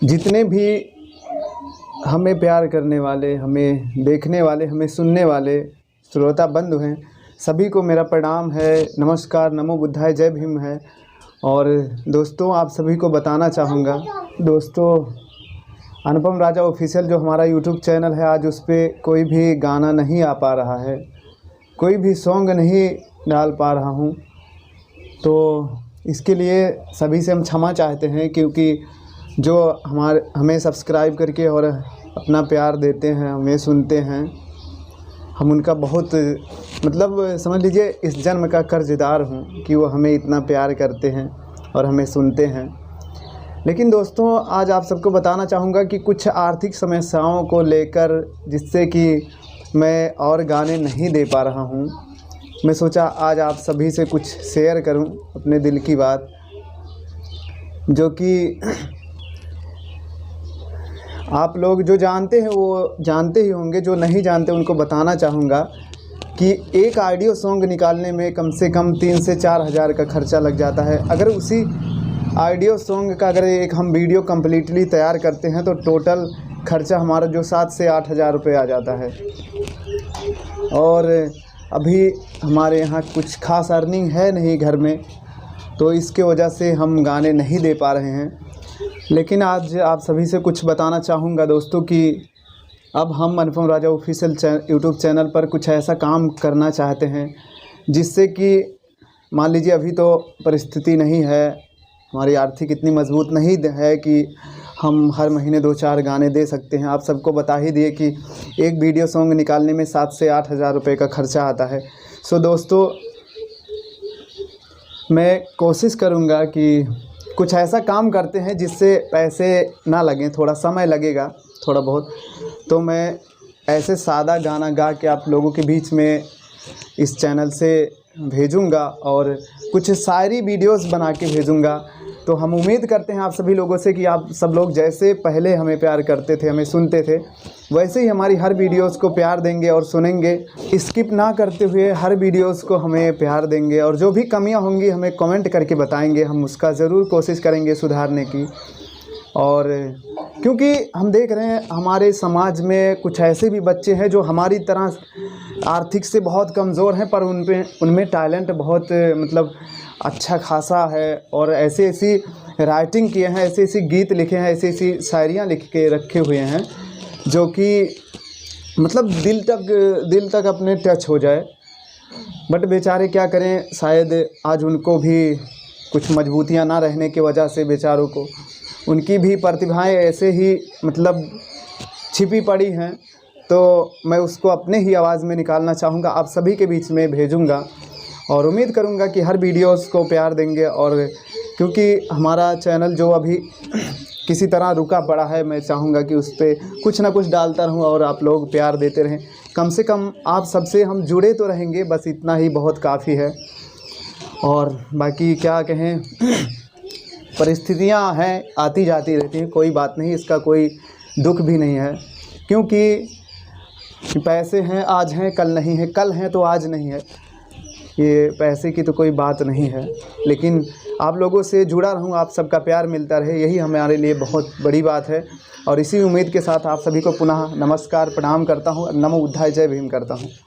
जितने भी हमें प्यार करने वाले, हमें देखने वाले, हमें सुनने वाले श्रोता बंधु हैं, सभी को मेरा प्रणाम है, नमस्कार, नमो बुद्धाय, जय भीम है। और दोस्तों, आप सभी को बताना चाहूँगा दोस्तों, अनुपम राजा ऑफिशियल जो हमारा यूट्यूब चैनल है, आज उस पर कोई भी गाना नहीं आ पा रहा है, कोई भी सॉन्ग नहीं डाल पा रहा हूँ। तो इसके लिए सभी से हम क्षमा चाहते हैं, क्योंकि जो हमें सब्सक्राइब करके और अपना प्यार देते हैं, हमें सुनते हैं, हम उनका बहुत समझ लीजिए इस जन्म का कर्जदार हूँ कि वो हमें इतना प्यार करते हैं और हमें सुनते हैं। लेकिन दोस्तों, आज आप सबको बताना चाहूँगा कि कुछ आर्थिक समस्याओं को लेकर, जिससे कि मैं और गाने नहीं दे पा रहा हूँ, मैं सोचा आज आप सभी से कुछ शेयर करूँ अपने दिल की बात, जो कि आप लोग जो जानते हैं वो जानते ही होंगे, जो नहीं जानते उनको बताना चाहूँगा कि एक ऑडियो सॉन्ग निकालने में कम से कम 3 से 4 हज़ार का खर्चा लग जाता है। अगर उसी ऑडियो सॉन्ग का अगर एक हम वीडियो कम्प्लीटली तैयार करते हैं तो टोटल खर्चा हमारा जो 7 से 8 हज़ार रुपये आ जाता है। और अभी हमारे यहाँ कुछ खास अर्निंग है नहीं घर में, तो इसके वजह से हम गाने नहीं दे पा रहे हैं। लेकिन आज आप सभी से कुछ बताना चाहूँगा दोस्तों कि अब हम अनुपम राजा ऑफिशियल यूट्यूब चैनल पर कुछ ऐसा काम करना चाहते हैं, जिससे कि मान लीजिए अभी तो परिस्थिति नहीं है, हमारी आर्थिक इतनी मजबूत नहीं है कि हम हर महीने 2-4 गाने दे सकते हैं। आप सबको बता ही दिए कि एक वीडियो सॉन्ग निकालने में 7 से 8 हज़ार रुपये का खर्चा आता है। सो दोस्तों, मैं कोशिश करूँगा कि कुछ ऐसा काम करते हैं जिससे पैसे ना लगें, थोड़ा समय लगेगा थोड़ा बहुत। तो मैं ऐसे सादा गाना गा के आप लोगों के बीच में इस चैनल से भेजूँगा और कुछ शायरी वीडियोस बना के भेजूँगा। तो हम उम्मीद करते हैं आप सभी लोगों से कि आप सब लोग जैसे पहले हमें प्यार करते थे, हमें सुनते थे, वैसे ही हमारी हर वीडियोस को प्यार देंगे और सुनेंगे, स्किप ना करते हुए हर वीडियोस को हमें प्यार देंगे। और जो भी कमियां होंगी हमें कमेंट करके बताएंगे, हम उसका ज़रूर कोशिश करेंगे सुधारने की। और क्योंकि हम देख रहे हैं हमारे समाज में कुछ ऐसे भी बच्चे हैं जो हमारी तरह आर्थिक से बहुत कमज़ोर हैं, पर उनमें टैलेंट बहुत अच्छा खासा है, और ऐसी राइटिंग किए हैं, ऐसे गीत लिखे हैं, ऐसी शायरियाँ लिख के रखे हुए हैं जो कि दिल तक अपने टच हो जाए। बट बेचारे क्या करें, शायद आज उनको भी कुछ मजबूतियाँ ना रहने की वजह से बेचारों को उनकी भी प्रतिभाएं ऐसे ही छिपी पड़ी हैं। तो मैं उसको अपने ही आवाज़ में निकालना चाहूँगा, आप सभी के बीच में भेजूँगा और उम्मीद करूँगा कि हर वीडियोस को प्यार देंगे। और क्योंकि हमारा चैनल जो अभी किसी तरह रुका पड़ा है, मैं चाहूँगा कि उस पर कुछ ना कुछ डालता रहूँ और आप लोग प्यार देते रहें। कम से कम आप सबसे हम जुड़े तो रहेंगे, बस इतना ही बहुत काफ़ी है। और बाकी क्या कहें, परिस्थितियाँ हैं, आती जाती रहती हैं, कोई बात नहीं, इसका कोई दुख भी नहीं है, क्योंकि पैसे हैं, आज हैं कल नहीं है, कल हैं तो आज नहीं है, ये पैसे की तो कोई बात नहीं है। लेकिन आप लोगों से जुड़ा रहूँ, आप सबका प्यार मिलता रहे, यही हमारे लिए बहुत बड़ी बात है। और इसी उम्मीद के साथ आप सभी को पुनः नमस्कार, प्रणाम करता हूँ, नमो बुद्धाय, जय भीम करता हूँ।